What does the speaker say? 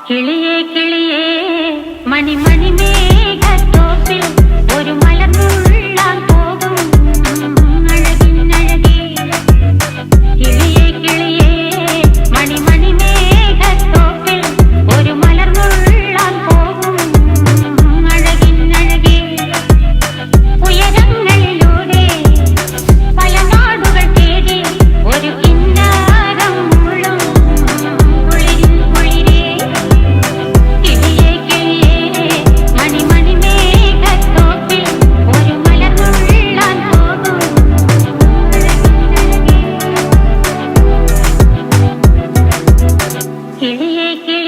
കിളിയേ കിളിയേ മണിമണി മേഘത്തോപ്പിൽ ഒരു മലർന്നുള്ളാൻ പോകും അഴകിനഴകേ. കിളിയേ കിളിയേ മണിമണി മേഘത്തോപ്പിൽ ഒരു മലർന്നുള്ളാൻ പോകും അഴകിനഴകേ. ഉയരങ്ങളിലൂടെ പല നാടുകൾ തേടി ഒരു കിന്നാരം മുള്ളും കുളിരിൻ കുളിരേ. കിളിയേ കിളിയേ മണിമണി മേഘത്തോപ്പിൽ ഒരു മലർന്നുള്ളാൻ പോകും അഴകിനഴകേ. കിളിയേ കിളിയേ